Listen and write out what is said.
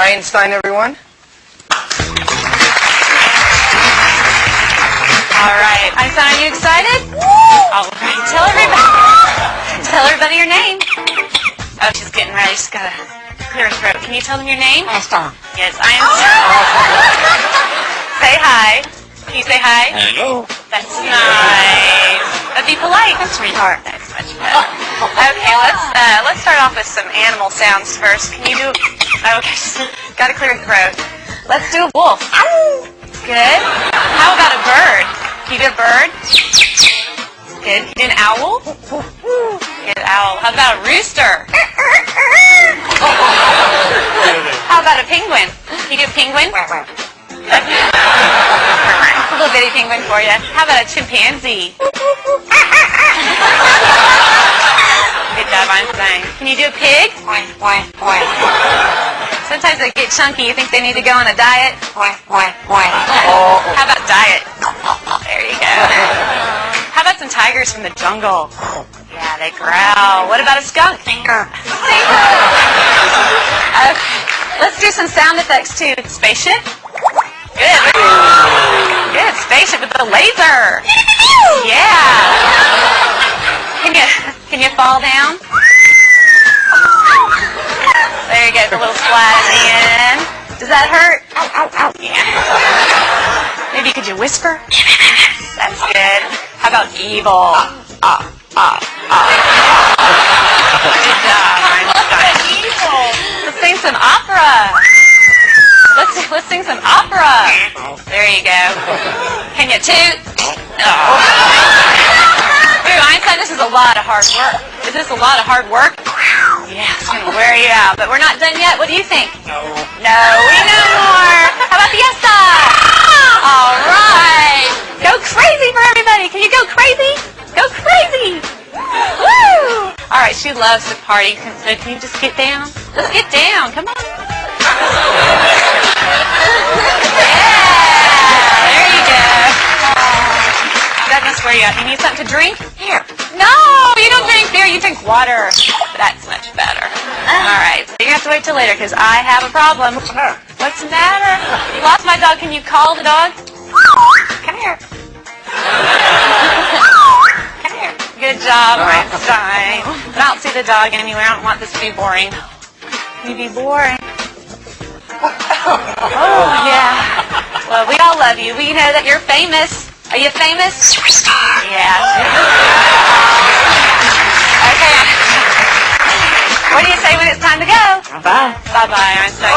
Einstein, everyone. All right. Einstein, are you excited? All right. Tell everybody your name. Oh, she's getting ready. She's got to clear her throat. Can you tell them your name? Einstein. Yes, Einstein. Say hi. Can you say hi? Hello. That's nice. But be polite, sweetheart. That's much better. Okay, let's start off with some animal sounds first. Can you do? Okay, got to clear your throat. Let's do a wolf. Good. How about a bird? Can you do a bird? Good. Can you do an owl? Good owl. How about a rooster? How about a penguin? Can you do a penguin? A little bitty penguin for you. How about a chimpanzee? Good job, Einstein. Can you do a pig? Sometimes they get chunky. You think they need to go on a diet? How about diet? There you go. How about some tigers from the jungle? Yeah, they growl. What about a skunk? Stinker. Okay. Let's do some sound effects too. Spaceship? Good. Good. Spaceship with the laser. Yeah. Can you fall down? There you go. The little splat at the end. Does that hurt? Yeah. Maybe could you whisper? That's good. How about evil? Good job, Einstein. Evil. Let's sing some opera. Let's sing some opera. There you go. Can you toot? Ooh, Einstein, this is a lot of hard work. Is this a lot of hard work? Yeah, it's going to wear you out. But we're not done yet. What do you think? No, we know more. How about fiesta? All right. Go crazy for everybody. Can you go crazy? Go crazy. Woo! All right, she loves to party. So can you just get down? Let's get down. Come on. Yeah, there you go. That must wear you out. You need something to drink? Here. No, you don't drink beer. You drink water. That's much better. All right. So you have to wait till later because I have a problem. What's the matter? What's the matter? You lost my dog. Can you call the dog? Come here. Come here. Good job, Einstein. I don't see the dog anywhere. I don't want this to be boring. Can you be boring? Oh, yeah. Well, we all love you. We know that you're famous. Are you famous? Superstar. Yeah. Okay. What do you say when it's time to go? Bye-bye. Bye-bye, Einstein.